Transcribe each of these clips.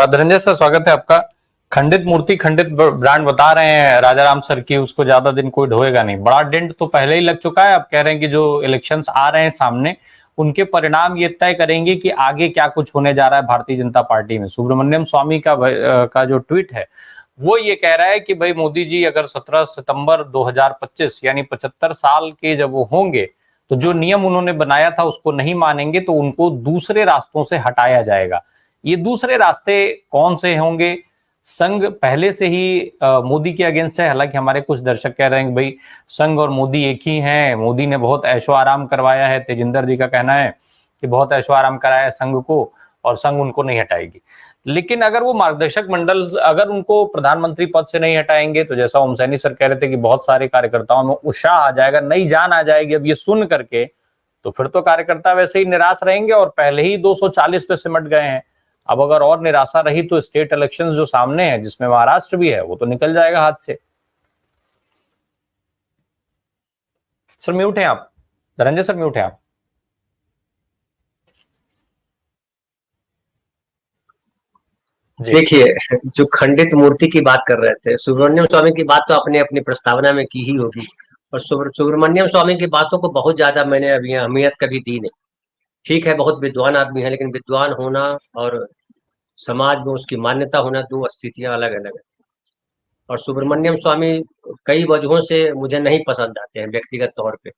Dhananjay sir, स्वागत है आपका। खंडित मूर्ति खंडित ब्रांड बता रहे हैं राजा राम सर की, उसको ज्यादा दिन कोई ढोएगा नहीं। बड़ा डेंट तो पहले ही लग चुका है। आप कह रहे हैं कि जो इलेक्शंस आ रहे हैं सामने, उनके परिणाम ये तय करेंगे कि आगे क्या कुछ होने जा रहा है भारतीय जनता पार्टी में। सुब्रमण्यम स्वामी का जो ट्वीट है वो ये कह रहा है कि भाई मोदी जी अगर 17 सितंबर 2025 यानी 75 साल के जब वो होंगे तो जो नियम उन्होंने बनाया था उसको नहीं मानेंगे तो उनको दूसरे रास्तों से हटाया जाएगा। ये दूसरे रास्ते कौन से होंगे? संघ पहले से ही मोदी के अगेंस्ट है। हालांकि हमारे कुछ दर्शक कह रहे हैं कि भाई संघ और मोदी एक ही हैं, मोदी ने बहुत ऐशो आराम करवाया है। तेजिंदर जी का कहना है कि बहुत ऐशो आराम कराया है संघ को और संघ उनको नहीं हटाएगी। लेकिन अगर वो मार्गदर्शक मंडल अगर उनको प्रधानमंत्री पद से नहीं हटाएंगे तो जैसा ओम सैनी सर कह रहे थे कि बहुत सारे कार्यकर्ताओं में उत्साह आ जाएगा, नई जान आ जाएगी अब ये सुन करके। तो फिर तो कार्यकर्ता वैसे ही निराश रहेंगे और पहले ही 240 पे सिमट गए हैं। अब अगर और निराशा रही तो स्टेट इलेक्शंस जो सामने है, जिसमें महाराष्ट्र भी है, वो तो निकल जाएगा हाथ से। सर म्यूट हैं आप, धनंजय सर म्यूट हैं आप। देखिए, जो खंडित मूर्ति की बात कर रहे थे, सुब्रमण्यम स्वामी की बात तो आपने अपनी प्रस्तावना में की ही होगी। और सुब्रमण्यम स्वामी की बातों को बहुत ज्यादा मैंने अभी अहमियत कभी दी नहीं। ठीक है, बहुत विद्वान आदमी है, लेकिन विद्वान होना और समाज में उसकी मान्यता होना दो स्थितियां अलग अलग है। और सुब्रमण्यम स्वामी कई वजहों से मुझे नहीं पसंद आते हैं व्यक्तिगत तौर पे।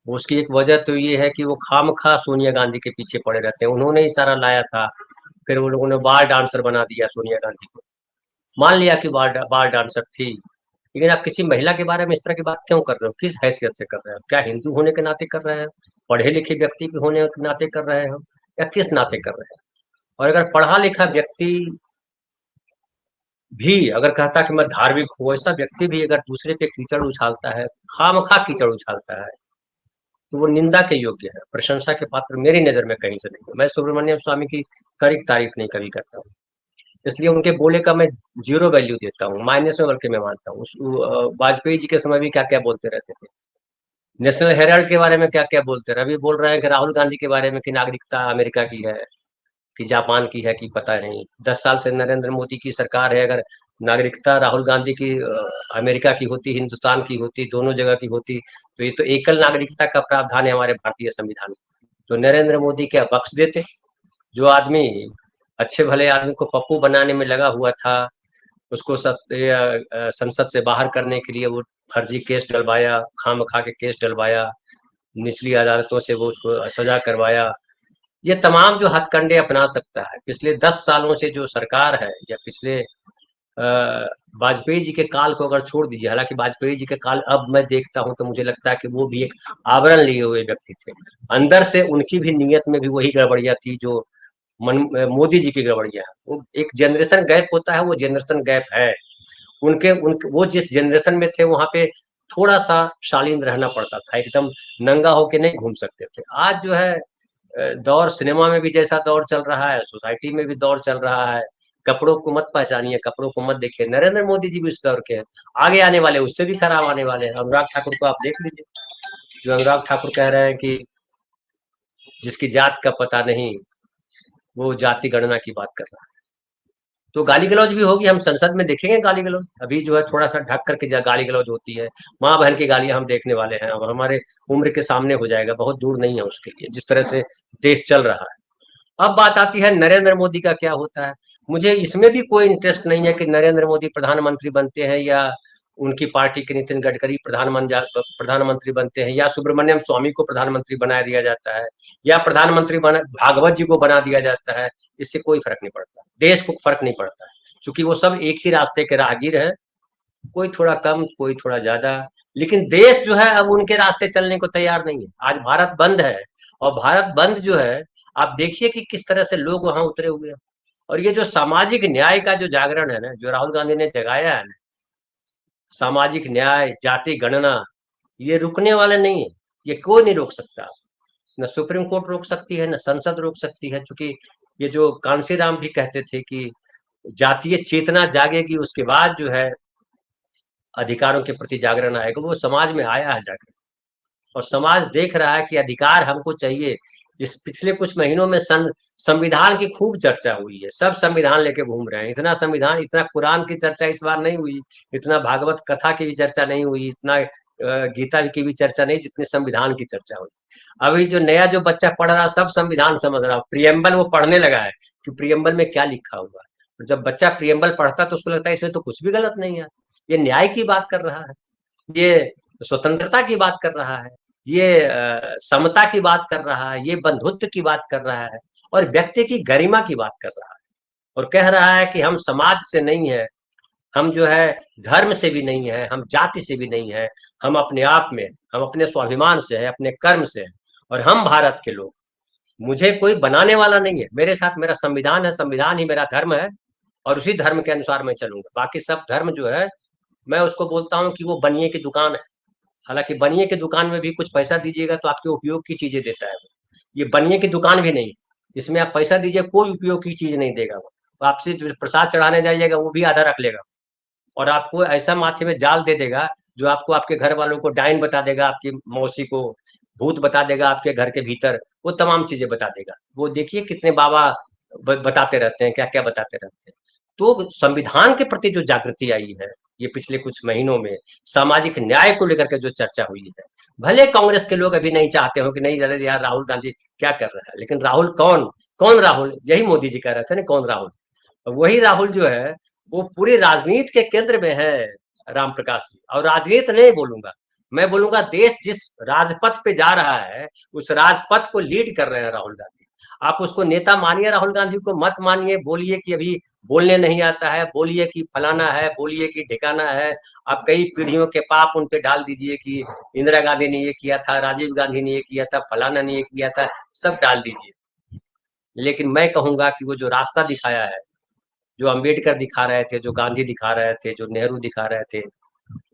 उसकी एक वजह तो ये है कि वो खामखा सोनिया गांधी के पीछे पड़े रहते हैं। उन्होंने ही सारा लाया था, फिर वो लोगों ने बार डांसर बना दिया सोनिया गांधी को। मान लिया कि बार डांसर थी, लेकिन आप किसी महिला के बारे में इस तरह की बात क्यों कर रहे हो? किस हैसियत से कर रहे हो? क्या हिंदू होने के नाते कर रहे हैं, पढ़े लिखे व्यक्ति के होने के नाते कर रहे हो, या किस नाते कर रहे हैं? और अगर पढ़ा लिखा व्यक्ति भी अगर कहता कि मैं धार्मिक हूँ, ऐसा व्यक्ति भी अगर दूसरे पे कीचड़ उछालता है, खामखा कीचड़ उछालता है, तो वो निंदा के योग्य है, प्रशंसा के पात्र मेरी नजर में कहीं से नहीं है। मैं सुब्रमण्यम स्वामी की कड़ी तारीफ नहीं कभी करता हूँ, इसलिए उनके बोले का मैं जीरो वैल्यू देता हूँ, माइनस में बल्कि मैं मानता हूँ। वाजपेयी जी के समय भी क्या क्या बोलते रहते थे, नेशनल हेराल्ड के बारे में क्या क्या बोलते रहे। अभी बोल रहे हैं कि राहुल गांधी के बारे में कि नागरिकता अमेरिका की है कि जापान की है कि पता नहीं। 10 साल से नरेंद्र मोदी की सरकार है, अगर नागरिकता राहुल गांधी की अमेरिका की होती, हिंदुस्तान की होती, दोनों जगह की होती, तो ये तो एकल नागरिकता का प्रावधान है हमारे भारतीय संविधान में। तो नरेंद्र मोदी क्या बख्श देते? जो आदमी अच्छे भले आदमी को पप्पू बनाने में लगा हुआ था, उसको संसद से बाहर करने के लिए वो फर्जी केस डलवाया, खामखा के केस डलवाया, निचली अदालतों से वो उसको सजा करवाया। ये तमाम जो हथकंडे अपना सकता है, पिछले 10 सालों से जो सरकार है, या पिछले वाजपेयी जी के काल को अगर छोड़ दीजिए, हालांकि वाजपेयी जी के काल अब मैं देखता हूं तो मुझे लगता है कि वो भी एक आवरण लिए हुए व्यक्ति थे। अंदर से उनकी भी नीयत में भी वही गड़बड़ियां थी जो मोदी जी की गड़बड़ियां है। वो एक जनरेशन गैप होता है, वो जनरेशन गैप है। उनके वो जिस जनरेशन में थे वहां पे थोड़ा सा शालीन रहना पड़ता था, एकदम नंगा होके नहीं घूम सकते थे। आज जो है दौर सिनेमा में भी जैसा दौर चल रहा है, सोसाइटी में भी दौर चल रहा है। कपड़ों को मत पहचानिए, कपड़ों को मत देखिए। नरेंद्र मोदी जी भी उस दौर के हैं, आगे आने वाले उससे भी खराब आने वाले हैं। अनुराग ठाकुर को आप देख लीजिए, जो अनुराग ठाकुर कह रहे हैं कि जिसकी जात का पता नहीं वो जाति गणना की बात कर रहा है। तो गाली गलौज भी होगी, हम संसद में देखेंगे गाली गलौज। अभी जो है थोड़ा सा ढक करके गाली गलौज होती है, माँ बहन की गालियां हम देखने वाले हैं। अब हमारे उम्र के सामने हो जाएगा, बहुत दूर नहीं है उसके लिए, जिस तरह से देश चल रहा है। अब बात आती है नरेंद्र मोदी का क्या होता है। मुझे इसमें भी कोई इंटरेस्ट नहीं है कि नरेंद्र मोदी प्रधानमंत्री बनते हैं, या उनकी पार्टी के नितिन गडकरी प्रधानमंत्री बनते हैं, या सुब्रमण्यम स्वामी को प्रधानमंत्री बना दिया जाता है, या भागवत जी को बना दिया जाता है। इससे कोई फर्क नहीं पड़ता, देश को फर्क नहीं पड़ता है, क्योंकि वो सब एक ही रास्ते के राहगीर हैं। कोई थोड़ा कम, कोई थोड़ा ज्यादा, लेकिन देश जो है अब उनके रास्ते चलने को तैयार नहीं है। आज भारत बंद है, और भारत बंद जो है, आप देखिए कि किस तरह से लोग वहां उतरे हुए हैं। और ये जो सामाजिक न्याय का जो जागरण है ना, जो राहुल गांधी ने जगाया है ना, सामाजिक न्याय, जाति गणना, ये रुकने वाले नहीं है। ये कोई नहीं रोक सकता, न सुप्रीम कोर्ट रोक सकती है, न संसद रोक सकती है। चूंकि ये जो कांशीराम भी कहते थे कि जातीय चेतना जागेगी, उसके बाद जो है अधिकारों के प्रति जागरण आएगा। वो समाज में आया है जागरण, और समाज देख रहा है कि अधिकार हमको चाहिए। इस पिछले कुछ महीनों में संविधान की खूब चर्चा हुई है, सब संविधान लेके घूम रहे हैं। इतना संविधान, इतना कुरान की चर्चा इस बार नहीं हुई, इतना भागवत कथा की भी चर्चा नहीं हुई, इतना गीता की भी चर्चा नहीं जितने संविधान की चर्चा हुई। अभी जो नया जो बच्चा पढ़ रहा सब संविधान समझ रहा, प्रियम्बल वो पढ़ने लगा है कि प्रियम्बल में क्या लिखा हुआ है। और जब बच्चा प्रियम्बल पढ़ता तो उसको लगता है इसमें तो कुछ भी गलत नहीं है, ये न्याय की बात कर रहा है, ये स्वतंत्रता की बात कर रहा है, ये समता की बात कर रहा है, ये बंधुत्व की बात कर रहा है, और व्यक्ति की गरिमा की बात कर रहा है। और कह रहा है कि हम समाज से नहीं है, हम जो है धर्म से भी नहीं है, हम जाति से भी नहीं है, हम अपने आप में, हम अपने स्वाभिमान से है, अपने कर्म से है, और हम भारत के लोग, मुझे कोई बनाने वाला नहीं है, मेरे साथ मेरा संविधान है, संविधान ही मेरा धर्म है, और उसी धर्म के अनुसार मैं चलूंगा। बाकी सब धर्म जो है मैं उसको बोलता हूँ कि वो बनिए की दुकान है। हालांकि बनिए की दुकान में भी कुछ पैसा दीजिएगा तो आपके उपयोग की चीजें देता है वो, ये बनिए की दुकान भी नहीं, इसमें आप पैसा दीजिए कोई उपयोग की चीज नहीं देगा वो, आपसे जो प्रसाद चढ़ाने जाइएगा वो भी आधा रख लेगा, और आपको ऐसा माथे में जाल दे देगा जो आपको आपके घर वालों को डायन बता देगा, आपकी मौसी को भूत बता देगा, आपके घर के भीतर वो तमाम चीजें बता देगा। वो देखिए कितने बाबा बताते रहते हैं, क्या क्या बताते रहते हैं। तो संविधान के प्रति जो जागृति आई है ये पिछले कुछ महीनों में, सामाजिक न्याय को लेकर के जो चर्चा हुई है, भले कांग्रेस के लोग अभी नहीं चाहते हो कि नहीं अरे यार राहुल गांधी क्या कर रहा है, लेकिन राहुल कौन, कौन राहुल, यही मोदी जी कह रहे थे ना, कौन राहुल, वही राहुल जो है वो पूरी राजनीति के केंद्र में है, राम प्रकाश जी। और राजनीति नहीं बोलूंगा, मैं बोलूंगा देश जिस राजपथ पे जा रहा है उस राजपथ को लीड कर रहे हैं राहुल गांधी। आप उसको नेता मानिए, राहुल गांधी को मत मानिए, बोलिए कि अभी बोलने नहीं आता है, बोलिए कि फलाना है, बोलिए कि ठिकाना है, आप कई पीढ़ियों के पाप उन पे डाल दीजिए कि इंदिरा गांधी ने ये किया था, राजीव गांधी ने ये किया था, फलाना ने ये किया था, सब डाल दीजिए। लेकिन मैं कहूंगा कि वो जो रास्ता दिखाया है, जो अंबेडकर दिखा रहे थे, जो गांधी दिखा रहे थे, जो नेहरू दिखा रहे थे,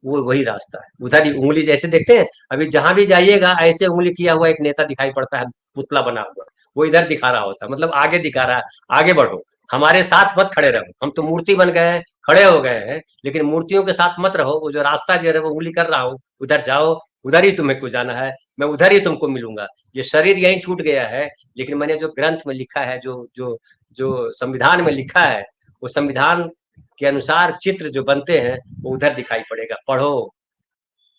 वो वही रास्ता है। उधर ही उंगली जैसे देखते हैं, अभी जहां भी जाइएगा ऐसे उंगली किया हुआ एक नेता दिखाई पड़ता है, पुतला बना हुआ, वो इधर दिखा रहा होता है, मतलब आगे दिखा रहा है, आगे बढ़ो, हमारे साथ मत खड़े रहो, हम तो मूर्ति बन गए हैं, खड़े हो गए हैं, लेकिन मूर्तियों के साथ मत रहो, वो जो रास्ता जो है वो उंगली कर रहा हूँ, उधर जाओ, उधर ही तुम्हें को जाना है, मैं उधर ही तुमको मिलूंगा। ये शरीर यहीं छूट गया है, लेकिन मैंने जो ग्रंथ में लिखा है, जो जो जो संविधान में लिखा है, वो संविधान के अनुसार चित्र जो बनते हैं वो उधर दिखाई पड़ेगा। पढ़ो,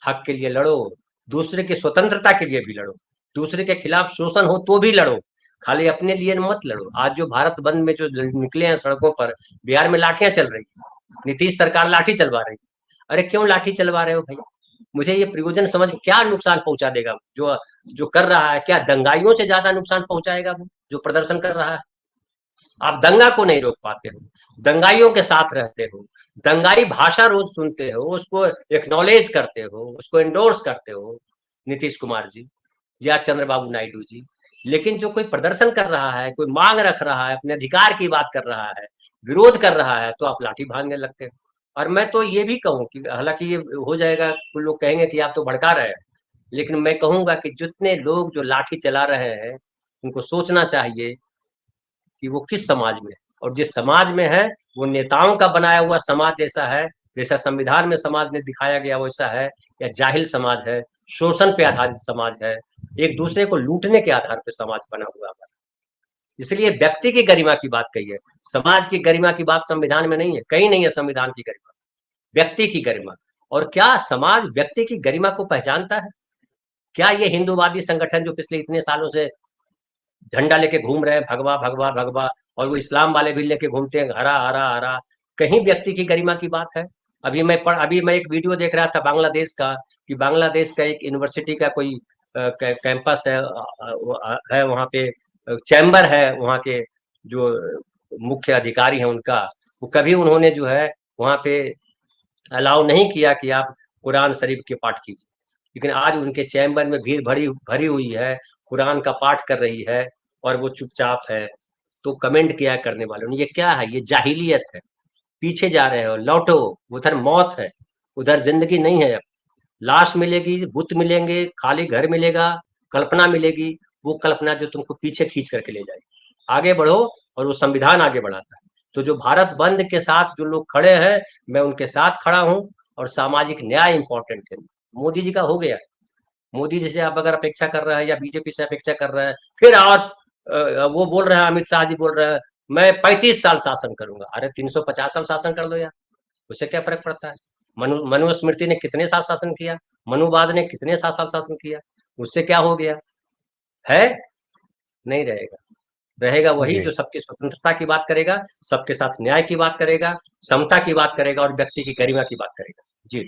हक के लिए लड़ो, दूसरे की स्वतंत्रता के लिए भी लड़ो, दूसरे के खिलाफ शोषण हो तो भी लड़ो, खाली अपने लिए मत लड़ो। आज जो भारत बंद में जो निकले हैं सड़कों पर, बिहार में लाठियां चल रही, नीतीश सरकार लाठी चलवा रही। अरे क्यों लाठी चलवा रहे हो भाई, मुझे ये प्रयोजन समझ, क्या नुकसान पहुंचा देगा जो जो कर रहा है, क्या दंगाइयों से ज्यादा नुकसान पहुंचाएगा वो जो प्रदर्शन कर रहा है। आप दंगा को नहीं रोक पाते हो, दंगाइयों के साथ रहते हो, दंगाई भाषा रोज सुनते हो, उसको एक्नॉलेज करते हो, उसको एंडोर्स करते हो, नीतीश कुमार जी या चंद्रबाबू नायडू जी। लेकिन जो कोई प्रदर्शन कर रहा है, कोई मांग रख रहा है, अपने अधिकार की बात कर रहा है, विरोध कर रहा है, तो आप लाठी भागने लगते हो। और मैं तो ये भी कहूँ कि हालांकि ये हो जाएगा, कुछ लोग कहेंगे कि आप तो भड़का रहे हैं, लेकिन मैं कहूंगा कि जितने लोग जो लाठी चला रहे हैं उनको सोचना चाहिए कि वो किस समाज में है, और जिस समाज में है वो नेताओं का बनाया हुआ समाज जैसा है, जैसा संविधान में समाज ने दिखाया गया वैसा है, या जाहिल समाज है, शोषण पे आधारित समाज है, एक दूसरे को लूटने के आधार पर समाज बना हुआ है। इसलिए व्यक्ति की गरिमा की बात कही है, समाज की गरिमा की बात संविधान में नहीं है, कहीं नहीं है संविधान की गरिमा, व्यक्ति की गरिमा। और क्या समाज व्यक्ति की गरिमा को पहचानता है? क्या ये हिंदूवादी संगठन जो पिछले इतने सालों से झंडा लेके घूम रहे हैं, भगवा भगवा भगवा, और वो इस्लाम वाले भी लेके घूमते हैं हरा हरा हरा, कहीं व्यक्ति की गरिमा की बात है? अभी मैं एक वीडियो देख रहा था बांग्लादेश का, कि बांग्लादेश का एक यूनिवर्सिटी का कोई कैंपस है वहाँ पे, चैम्बर है वहाँ के जो मुख्य अधिकारी हैं उनका, वो कभी उन्होंने जो है वहाँ पे अलाउ नहीं किया कि आप कुरान शरीफ के पाठ कीजिए, लेकिन आज उनके चैम्बर में भीड़ भरी भरी हुई है, कुरान का पाठ कर रही है, और वो चुपचाप है। तो कमेंट किया करने वालों ने, ये क्या है, ये जाहिलियत है, पीछे जा रहे हो, लौटो, उधर मौत है, उधर जिंदगी नहीं है। अब लाश मिलेगी, बुत मिलेंगे, खाली घर मिलेगा, कल्पना मिलेगी, वो कल्पना जो तुमको पीछे खींच करके ले जाएगी। आगे बढ़ो, और वो संविधान आगे बढ़ाता है। तो जो भारत बंद के साथ जो लोग खड़े हैं, मैं उनके साथ खड़ा हूं, और सामाजिक न्याय इंपॉर्टेंट है। मोदी जी का हो गया, मोदी जी से आप अगर अपेक्षा कर रहे हैं या बीजेपी से अपेक्षा कर रहे हैं, फिर और वो बोल रहे हैं, अमित शाह जी बोल रहे हैं मैं 35 साल शासन करूंगा। अरे 350 साल शासन कर लो यार, उससे क्या फर्क पड़ता है? मनुस्मृति ने कितने साल शासन किया? मनुवाद ने कितने साल शासन किया? उससे क्या हो गया है? नहीं रहेगा। रहेगा वही जी। जो सबकी स्वतंत्रता की बात करेगा, सबके साथ न्याय की बात करेगा, समता की बात करेगा और व्यक्ति की गरिमा की बात करेगा। जी।